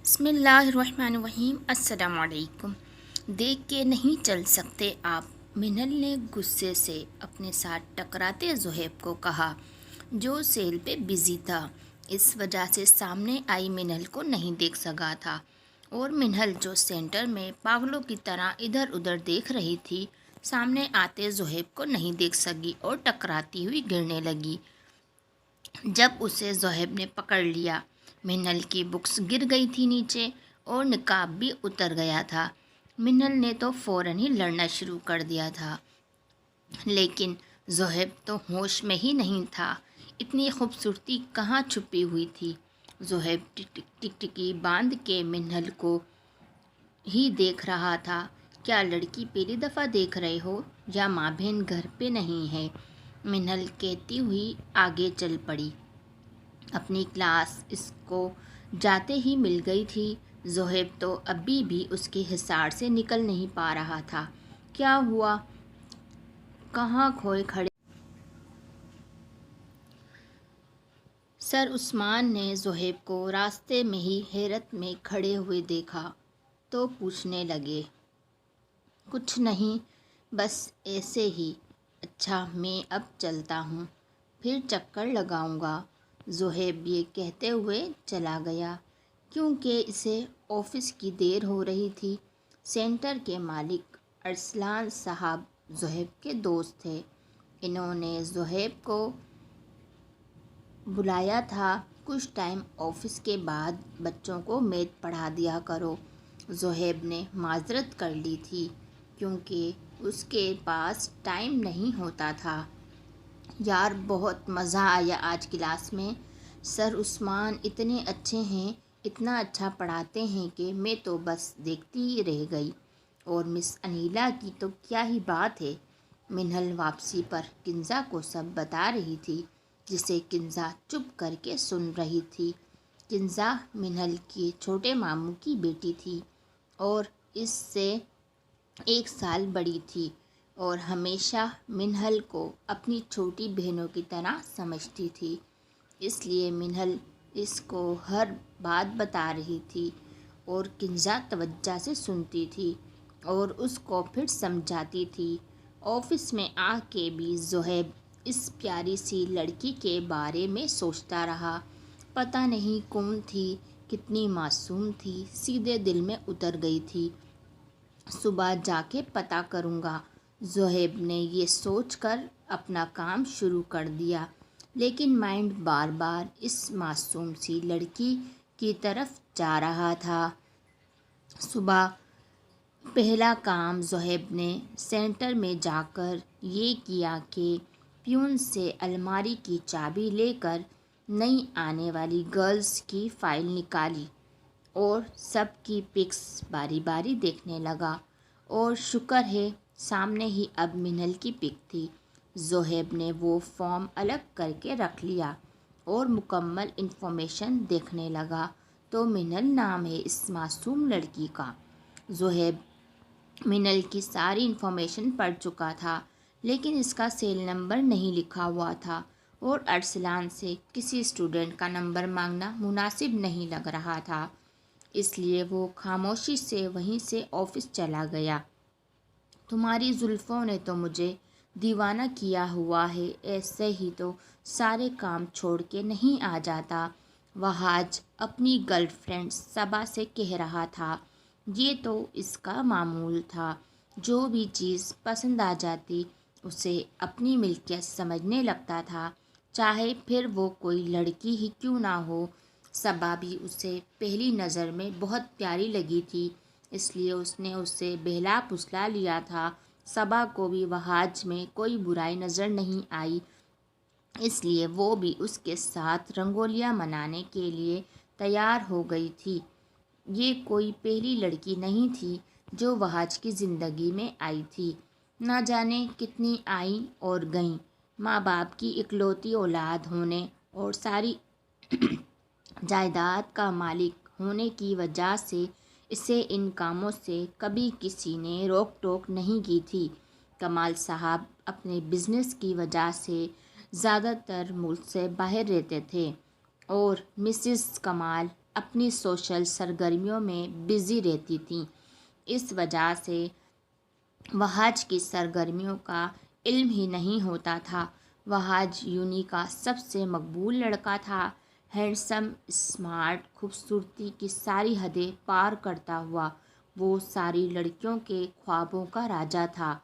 بسم اللہ الرحمن الرحیم۔ السلام علیکم۔ دیکھ کے نہیں چل سکتے آپ، منہل نے غصے سے اپنے ساتھ ٹکراتے زہیب کو کہا، جو سیل پہ بزی تھا۔ اس وجہ سے سامنے آئی منہل کو نہیں دیکھ سکا تھا، اور منہل جو سینٹر میں پاگلوں کی طرح ادھر ادھر دیکھ رہی تھی، سامنے آتے زہیب کو نہیں دیکھ سکی اور ٹکراتی ہوئی گرنے لگی۔ جب اسے زہیب نے پکڑ لیا، منہل کی بکس گر گئی تھی نیچے اور نقاب بھی اتر گیا تھا۔ منہل نے تو فوراً ہی لڑنا شروع کر دیا تھا، لیکن زہیب تو ہوش میں ہی نہیں تھا۔ اتنی خوبصورتی کہاں چھپی ہوئی تھی؟ زہیب ٹکٹکی باندھ کے منہل کو ہی دیکھ رہا تھا۔ کیا لڑکی پہلی دفعہ دیکھ رہے ہو یا ماں بہن گھر پہ نہیں ہے؟ منہل کہتی ہوئی آگے چل پڑی۔ اپنی کلاس اس کو جاتے ہی مل گئی تھی۔ زہیب تو ابھی بھی اس کے حصار سے نکل نہیں پا رہا تھا۔ کیا ہوا؟ کہاں کھوئے کھڑے؟ سر عثمان نے زہیب کو راستے میں ہی حیرت میں کھڑے ہوئے دیکھا تو پوچھنے لگے، کچھ نہیں، بس ایسے ہی۔ اچھا، میں اب چلتا ہوں، پھر چکر لگاؤں گا۔ زہیب یہ کہتے ہوئے چلا گیا، کیونکہ اسے آفس کی دیر ہو رہی تھی۔ سینٹر کے مالک ارسلان صاحب زہیب کے دوست تھے۔ انہوں نے زہیب کو بلایا تھا، کچھ ٹائم آفس کے بعد بچوں کو میتھ پڑھا دیا کرو۔ زہیب نے معذرت کر لی تھی، کیونکہ اس کے پاس ٹائم نہیں ہوتا تھا۔ یار، بہت مزہ آیا آج کلاس میں۔ سر عثمان اتنے اچھے ہیں، اتنا اچھا پڑھاتے ہیں کہ میں تو بس دیکھتی ہی رہ گئی۔ اور مس انیلا کی تو کیا ہی بات ہے۔ منہل واپسی پر کنزا کو سب بتا رہی تھی، جسے کنزا چپ کر کے سن رہی تھی۔ کنزا منہل کے چھوٹے ماموں کی بیٹی تھی اور اس سے 1 سال بڑی تھی، اور ہمیشہ منہل کو اپنی چھوٹی بہنوں کی طرح سمجھتی تھی۔ اس لیے منہل اس کو ہر بات بتا رہی تھی اور کنزا توجہ سے سنتی تھی اور اس کو پھر سمجھاتی تھی۔ آفس میں آ کے بھی زہیب اس پیاری سی لڑکی کے بارے میں سوچتا رہا۔ پتہ نہیں کون تھی، کتنی معصوم تھی، سیدھے دل میں اتر گئی تھی۔ صبح جا کے پتہ کروں گا۔ زہیب نے یہ سوچ کر اپنا کام شروع کر دیا، لیکن مائنڈ بار بار اس معصوم سی لڑکی کی طرف جا رہا تھا۔ صبح پہلا کام زہیب نے سینٹر میں جا کر یہ کیا کہ پیون سے الماری کی چابی لے کر نئی آنے والی گرلز کی فائل نکالی اور سب کی پکس باری باری دیکھنے لگا، اور شکر ہے سامنے ہی اب منہل کی پک تھی۔ زہیب نے وہ فارم الگ کر کے رکھ لیا اور مکمل انفارمیشن دیکھنے لگا تو منہل نام ہے اس معصوم لڑکی کا۔ زہیب منہل کی ساری انفارمیشن پڑھ چکا تھا، لیکن اس کا سیل نمبر نہیں لکھا ہوا تھا، اور ارسلان سے کسی اسٹوڈنٹ کا نمبر مانگنا مناسب نہیں لگ رہا تھا، اس لیے وہ خاموشی سے وہیں سے آفس چلا گیا۔ تمہاری زلفوں نے تو مجھے دیوانہ کیا ہوا ہے، ایسے ہی تو سارے کام چھوڑ کے نہیں آ جاتا، وہاج اپنی گرل فرینڈ صبا سے کہہ رہا تھا۔ یہ تو اس کا معمول تھا، جو بھی چیز پسند آ جاتی اسے اپنی ملکیت سمجھنے لگتا تھا، چاہے پھر وہ کوئی لڑکی ہی کیوں نہ ہو۔ صبا بھی اسے پہلی نظر میں بہت پیاری لگی تھی، اس لیے اس نے اسے بہلا پھسلا لیا تھا۔ صبا کو بھی وہاج میں کوئی برائی نظر نہیں آئی، اس لیے وہ بھی اس کے ساتھ رنگولیاں منانے کے لیے تیار ہو گئی تھی۔ یہ کوئی پہلی لڑکی نہیں تھی جو وہاج کی زندگی میں آئی تھی، نہ جانے کتنی آئیں اور گئیں۔ ماں باپ کی اکلوتی اولاد ہونے اور ساری جائیداد کا مالک ہونے کی وجہ سے اسے ان کاموں سے کبھی کسی نے روک ٹوک نہیں کی تھی۔ کمال صاحب اپنے بزنس کی وجہ سے زیادہ تر ملک سے باہر رہتے تھے، اور مسز کمال اپنی سوشل سرگرمیوں میں بزی رہتی تھیں۔ اس وجہ سے وہاج کی سرگرمیوں کا علم ہی نہیں ہوتا تھا۔ وہاج یونی کا سب سے مقبول لڑکا تھا، ہینڈسم، اسمارٹ، خوبصورتی کی ساری حدیں پار کرتا ہوا۔ وہ ساری لڑکیوں کے خوابوں کا راجا تھا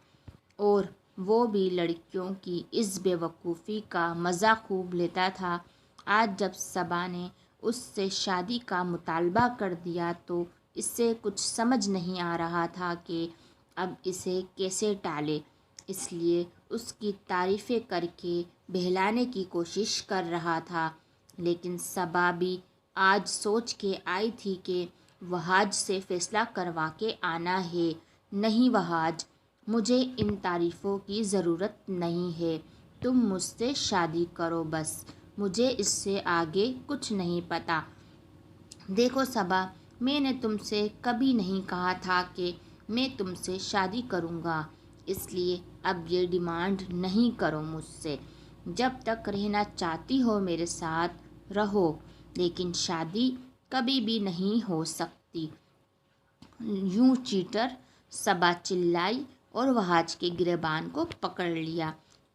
اور وہ بھی لڑکیوں کی اس بے وقوفی کا مزہ خوب لیتا تھا۔ آج جب صبا نے اس سے شادی کا مطالبہ کر دیا تو اسے کچھ سمجھ نہیں آ رہا تھا کہ اب اسے کیسے ٹالے، اس لیے اس کی تعریفیں کر کے بہلانے کی کوشش کر رہا تھا۔ لیکن صبا بھی آج سوچ کے آئی تھی کہ وہاج سے فیصلہ کروا کے آنا ہے۔ نہیں وہاج، مجھے ان تعریفوں کی ضرورت نہیں ہے، تم مجھ سے شادی کرو بس، مجھے اس سے آگے کچھ نہیں پتہ۔ دیکھو صبا، میں نے تم سے کبھی نہیں کہا تھا کہ میں تم سے شادی کروں گا، اس لیے اب یہ ڈیمانڈ نہیں کرو مجھ سے۔ جب تک رہنا چاہتی ہو میرے ساتھ رہو، لیکن شادی کبھی بھی نہیں ہو سکتی۔ یوں چیٹر، صبا چلائی اور وہاج کے گریبان کو پکڑ لیا۔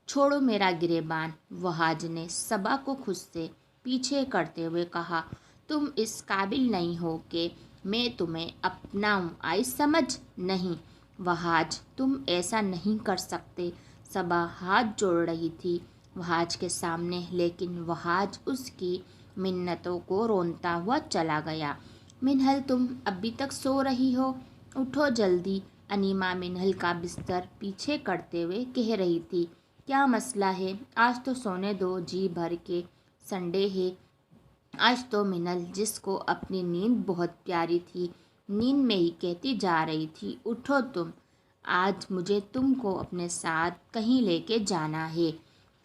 چھوڑو میرا گریبان، وہاج نے صبا کو خود سے پیچھے کرتے ہوئے کہا۔ تم اس قابل نہیں ہو کہ میں تمہیں اپناؤں، آئی سمجھ؟ نہیں وہاج، تم ایسا نہیں کر سکتے۔ صبا ہاتھ جوڑ رہی تھی وہاج کے سامنے، لیکن وہاج اس کی منتوں کو رونتا ہوا چلا گیا۔ منہل، تم ابھی تک سو رہی ہو، اٹھو جلدی، انیما منہل کا بستر پیچھے کرتے ہوئے کہہ رہی تھی۔ کیا مسئلہ ہے؟ آج تو سونے دو، جی بھر کے سنڈے ہے۔ آج تو منہل، جس کو اپنی نیند بہت پیاری تھی، نیند میں ہی کہتی جا رہی تھی، اٹھو تم، آج مجھے تم کو اپنے ساتھ کہیں لے کے جانا ہے،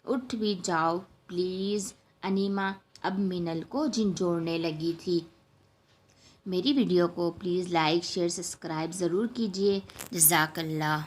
اٹھ بھی جاؤ پلیز۔ انیما اب منہل کو جھنجھوڑنے لگی تھی۔ میری ویڈیو کو پلیز لائک، شیئر، سبسکرائب ضرور کیجیے۔ جزاک اللہ۔